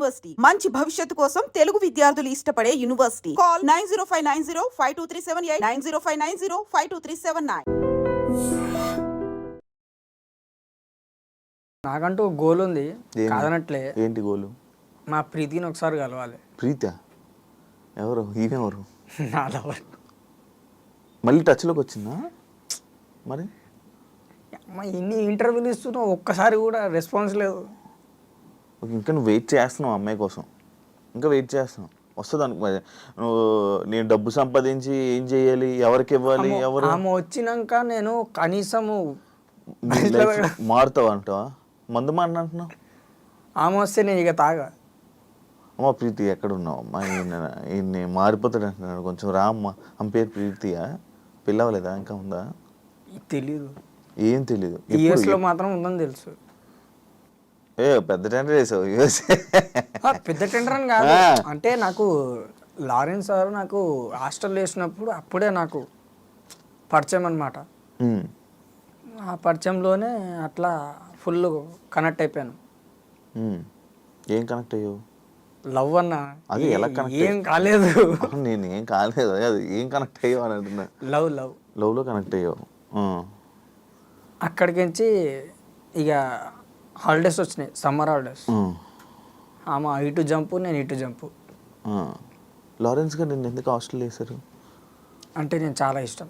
University మంచి భవిష్యత్తు కోసం తెలుగు విద్యార్థులు ఇష్టపడే యూనివర్సిటీ. కాల్ 9059052378 9059052379. నాకంటూ ఒక గోల్ ఉంది, కాదనట్లే. ఏంటి గోలు? మా ప్రీతిని ఒకసారి కలవాలి. ప్రీత ఎవరు? ఈయనెవరు? నా లవర్. మళ్ళీ టచ్లోకి వచ్చిందా? మరి ఇన్ని ఇంటర్వ్యూలు ఇస్తున్నావు, ఒక్కసారి కూడా రెస్పాన్స్ లేదు. ఇంకా నువ్వు వెయిట్ చేస్తున్నావు అమ్మాయి కోసం, ఇంకా వెయిట్ చేస్తున్నావు. వస్తుంది అనుకో. నువ్వు నేను డబ్బు సంపాదించి ఏం చేయాలి, ఎవరికి ఇవ్వాలి, ఎవరు ఆమె వచ్చినాక నేను కనీసము మారుతావు అంటావా? మందు మాడినంటున్నావు. ఆమె వస్తే నేను ఇక తాగా. అమ్మ ప్రీతి ఎక్కడ ఉన్నావు అమ్మా? ఈయన్ని మారిపోతాడు అంటున్నాడు, కొంచెం రా అమ్మ. ఆమె పేరు ప్రీతియా? పిల్లవలేదా? ఇంకా ఉందా? తెలీదు. ఏం తెలీదు. యూఎస్లో మాత్రం ఉందని తెలుసు. పెద్ద టెండర్ వేసావు. పెద్ద టెండర్ అని కాదు, అంటే నాకు లారెన్స్ సార్ నాకు హాస్టల్ వేసినప్పుడు అప్పుడే నాకు పరిచయం అనమాట. ఆ పరిచయంలోనే అట్లా ఫుల్ కనెక్ట్ అయిపోయాను. ఏం కనెక్ట్ అయ్యావు? లవ్ అన్న. అది ఎలా కనెక్ట్? ఏం కాలేదు. నేను ఏం కాలేదు, అది ఏం కనెక్ట్ అయ్యావు అని అంటున్నా. లవ్లో కనెక్ట్ అయ్యావు. అక్కడికించి ఇక హాలిడేస్ వచ్చినాయి, సమ్మర్ హాలిడేస్. ఆమె ఇటు జంపు, నేను ఇటు జంపు. లారెన్స్ గారు నేను ఎందుకు హాస్టల్ వేశారు అంటే నేను చాలా ఇష్టం.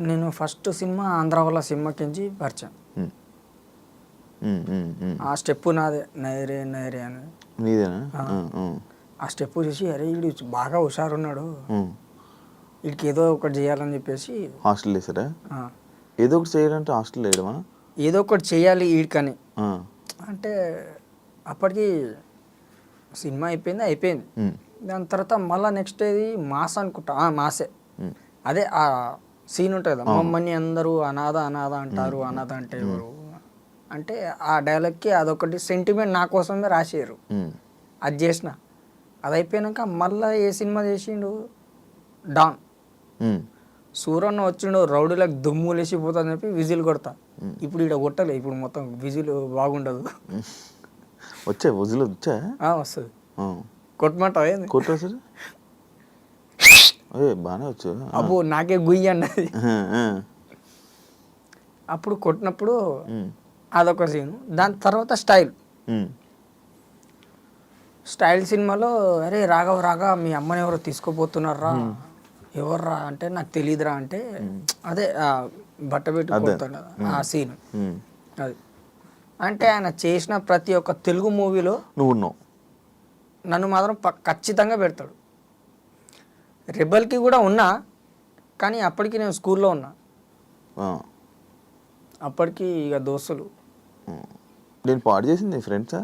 నేను ఫస్ట్ సినిమా ఆంధ్ర వాళ్ళ సినిమాకించి పరిచయం. ఆ స్టెప్ నాదే, నైరే నైరే అని. నీదేనా? ఆ స్టెప్ చూసి అరే వీడు బాగా హుషారున్నాడు, వీడికి ఏదో ఒకటి చేయాలని చెప్పేసి హాస్టల్ వేసారా? ఏదో ఒకటి చేయాలంటే హాస్టల్ వేయడమా? ఏదో ఒకటి చేయాలి వీడికని. అంటే అప్పటికి సినిమా అయిపోయింది. దాని తర్వాత మళ్ళీ నెక్స్ట్ ఏది మాస్ అనుకుంటా. మాసే అదే ఆ సీన్ ఉంటుంది కదా, మమ్మల్ని అందరూ అనాథ అంటారు, అనాథ అంటే ఎవరు అంటే ఆ డైలాగ్కి అదొకటి సెంటిమెంట్ నా కోసమే రాసారు. అది చేసిన, అది అయిపోయాక మళ్ళీ ఏ సినిమా చేసిండు, డాన్. సూరన్న వచ్చిండు, రౌడీలకు దుమ్ము లేచిపోతుందని చెప్పి విజిల్ కొడతా. ఇప్పుడు ఇక్కడ కొట్టలే, ఇప్పుడు మొత్తం విజిల్ బాగుండదు. విజిల్ వస్తుంది, కొట్టమంటావా? కొట్టు సార్. బాగానే వచ్చు. అబ్బో నాకే గుయ్యి అన్నది. అప్పుడు కొట్టినప్పుడు అదొక సీను. దాని తర్వాత స్టైల్ సినిమాలో అరే రాగా మీ అమ్మని ఎవరో తీసుకోపోతున్నారా, ఎవర్రా అంటే నాకు తెలియదురా అంటే అదే బట్ట పెట్టి కొడతాడు కదా ఆ సీన్. అది అంటే ఆయన చేసిన ప్రతి ఒక్క తెలుగు మూవీలో నువ్వు ఉన్నావు, నన్ను మాత్రం ఖచ్చితంగా పెడతాడు. రెబల్కి కూడా ఉన్నా, కానీ అప్పటికి నేను స్కూల్లో ఉన్నా. అప్పటికి ఇక దోస్తులు. నేను పాడు చేసింది ఫ్రెండ్సా?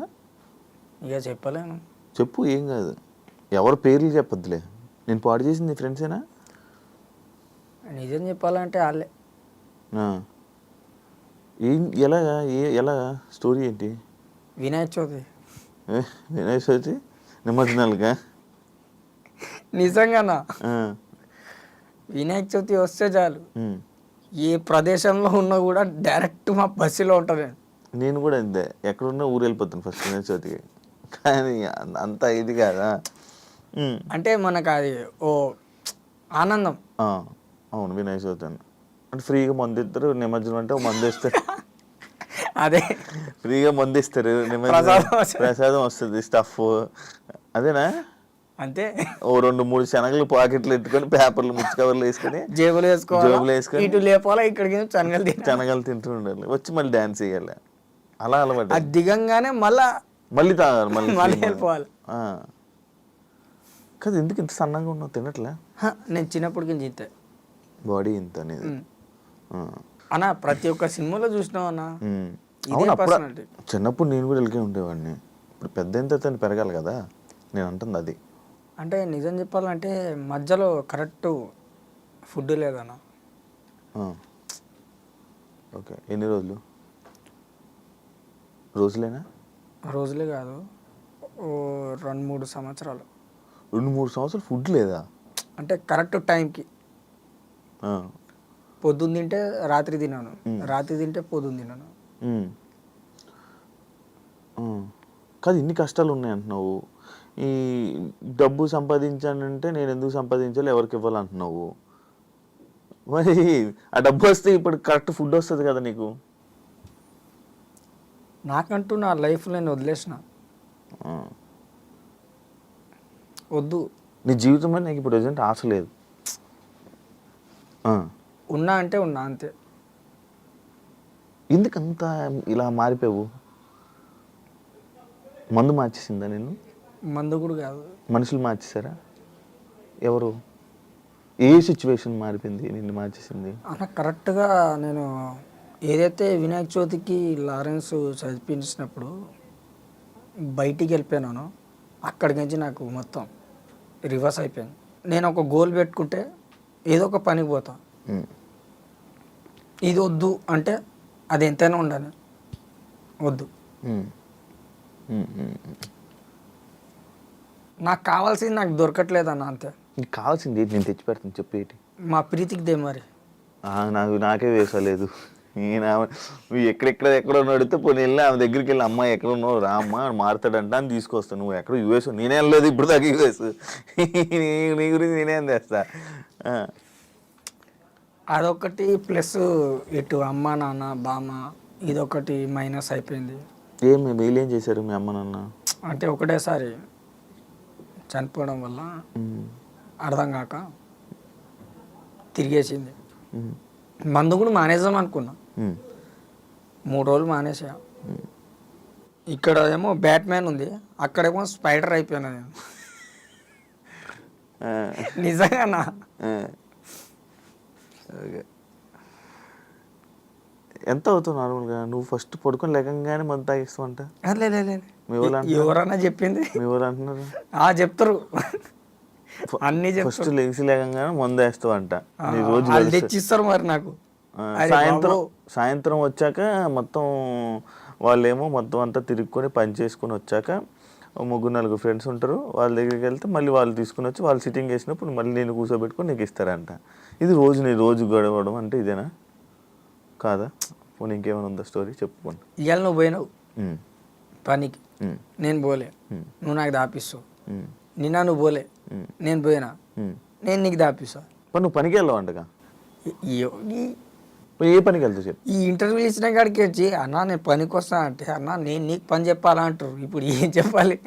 ఇక చెప్పలేను. చెప్పు, ఏం కాదు, ఎవరి పేర్లు చెప్పొద్దులే. నేను పాడు చేసింది ఫ్రెండ్సేనా? నిజం చెప్పాలంటే వాళ్ళే. ఎలా స్టోరీ ఏంటి? వినాయక చవితి నిమజ్జనాలుగా? నిజంగానా? వినాయక చవితి వస్తే చాలు, ఏ ప్రదేశంలో ఉన్నా కూడా డైరెక్ట్ మా బస్సులో ఉంటుంది. నేను కూడా అంతే, ఎక్కడున్నా ఊరు వెళ్ళిపోతాను ఫస్ట్ వినాయక చవితికి. కానీ అంత ఇది కాదా అంటే మనకు అది ఓ ఆనందం. అవును, వినాయక చవితి అంటే ఫ్రీగా మందు ఇస్తారు. నిమజ్జనం అంటే మందు ఇస్తారు. అదే ఫ్రీగా మందు ఇస్తారు, ప్రసాదం వస్తుంది, స్టఫ్. అదేనా? అంతే. ఓ 2-3 శనగలు పాకెట్లు ఎత్తుకొని పేపర్లు ముచ్చి కవర్లు వేసుకొని జేబులు వేసుకొని ఇటు లేపాలా, ఇక్కడికి శనగలు తింటూ ఉండాలి. వచ్చి మళ్ళీ డాన్స్ చేయాలి. అలా అలవాటు. అది దిగంగానే మళ్ళీ తాగాలి, మళ్ళీ వెళ్ళిపోవాలి. కదా ఎందుకు ఇంత సన్నగా ఉన్నావు? తినట్లే? నేను చిన్నప్పటికి ఇంత బాడీ ఇంత అనేది అన్న. ప్రతి ఒక్క సినిమాలో చూసినావు అన్న. చిన్నప్పుడు నేను కూడా వెళ్ళి ఉండేవాడిని. ఇప్పుడు పెద్ద ఎంత పెరగాలి కదా, నేను అంటుంది అది. అంటే నిజం చెప్పాలంటే మధ్యలో కరెక్ట్ ఫుడ్ లేదన్న. ఓకే, ఎన్ని రోజులేనా? రోజులే కాదు, 2-3 సంవత్సరాలు. 2-3 సంవత్సరాలు ఫుడ్ లేదా? అంటే కరెక్ట్ టైంకి పొద్దున్న తింటే రాత్రి తిన్నాను, రాత్రి తింటే పొద్దున్న తిన్నాను. కాదు ఇన్ని కష్టాలు ఉన్నాయి అంటున్నావు, ఈ డబ్బు సంపాదించానంటే నేను ఎందుకు సంపాదించాలి, ఎవరికి ఇవ్వాలి అంటున్నావు. మరి ఆ డబ్బు వస్తే ఇప్పుడు కరెక్ట్ ఫుడ్ వస్తుంది కదా నీకు. నాకంటూ నా లైఫ్ నేను వదిలేసిన, వద్దు. నీ జీవితం మీద నీకు ఇప్పుడు ప్రజెంట్ ఆశ లేదు. ఉన్నా అంటే ఉన్నా అంతే. ఎందుకంత ఇలా మారిపోయావు? మందు మార్చేసిందా నేను? మందు కూడా కాదు, మనుషులు మార్చేశారా? ఎవరు? ఏ సిచ్యువేషన్ మారిపోయింది నిన్ను మార్చేసింది? అన్న కరెక్ట్గా నేను ఏదైతే వినాయక చవితికి లారెన్స్ చదివించినప్పుడు బయటికి వెళ్ళిపోయినానో అక్కడికి నుంచి నాకు మొత్తం రివర్స్ అయిపోయింది. నేను ఒక గోల్ పెట్టుకుంటే ఏదో ఒక పనికి పోతా, ఇది వద్దు అంటే అది ఎంతైనా ఉండాలి, వద్దు. నాకు కావాల్సింది నాకు దొరకట్లేదన్న, అంతే. నీకు కావాల్సింది ఏంటి? నేను తెచ్చి పెడతాను, చెప్పేటి. మా ప్రీతికి దే మరి. నాకే వేసలేదు. నువ్వు ఎక్కడెక్కడో నడితే పోనీ వెళ్ళి ఆమె దగ్గరికి వెళ్ళి, అమ్మాయి ఎక్కడ ఉన్నావు రా అమ్మ మారుతాడంట అని తీసుకొస్తాను. నువ్వు ఎక్కడ యూఎస్? నేనే వెళ్ళలేదు ఇప్పుడు దాకా యూఎస్. నీ గురించి నేనేం చేస్తా. అదొకటి ప్లస్ ఇటు అమ్మ నాన్న బామ్మ ఇదొకటి మైనస్ అయిపోయింది. వీళ్ళు ఏం చేశారు మీ అమ్మ నాన్న? అంటే ఒకటేసారి చనిపోవడం వల్ల అర్థం కాక తిరిగేసింది. మందు కూడా మానేద్దాం అనుకున్నా, 3 రోజులు మానేసా. ఇక్కడ ఏమో బ్యాట్మ్యాన్ ఉంది, అక్కడేమో స్పైడర్ అయిపోయినా నేను. నిజంగానా? ఎంత అవుతావు నార్మల్గా? నువ్వు ఫస్ట్ పడుకొని లేకంగానే మందు తాగిస్తావంట. ఎవరన్నా చెప్పింది? మీ ఊరు అంటున్నారు చెప్తారు అన్ని. ఫస్ట్ లెగిసి లేకంగానే మందు వేస్తావంట. రోజు తెచ్చిస్తారు మరి నాకు. సాయంత్రం వచ్చాక మొత్తం వాళ్ళేమో మొత్తం అంతా తిరుక్కొని పని చేసుకొని వచ్చాక 3-4 ఫ్రెండ్స్ ఉంటారు, వాళ్ళ దగ్గరికి వెళ్తే మళ్ళీ వాళ్ళు తీసుకుని వచ్చి వాళ్ళు సిట్టింగ్ వేసినప్పుడు మళ్ళీ నేను కూర్చోబెట్టుకొని నీకు ఇస్తారంట. ఇది రోజు గడవడం అంటే ఇదేనా కాదా? పోనీ ఇంకేమైనా ఉందా స్టోరీ చెప్పుకోండి. ఇవాళ నువ్వు పోయినావు పనికి, నేను పోలే, నువ్వు నాకు దాపిస్తావు. నిన్న నువ్వు పోలే, నేను పోయినా, నేను నీకు దాపిస్తా. నువ్వు పనికి వెళ్ళావు అంటగా? ఏ పనికి వెళ్తావు చెప్పు. ఈ ఇంటర్వ్యూ ఇచ్చిన కాడికి వచ్చి అన్నా నేను పనికి వస్తా అంటే, అన్నా నేను నీకు పని చెప్పాలా అంటారు. ఇప్పుడు ఏం చెప్పాలి?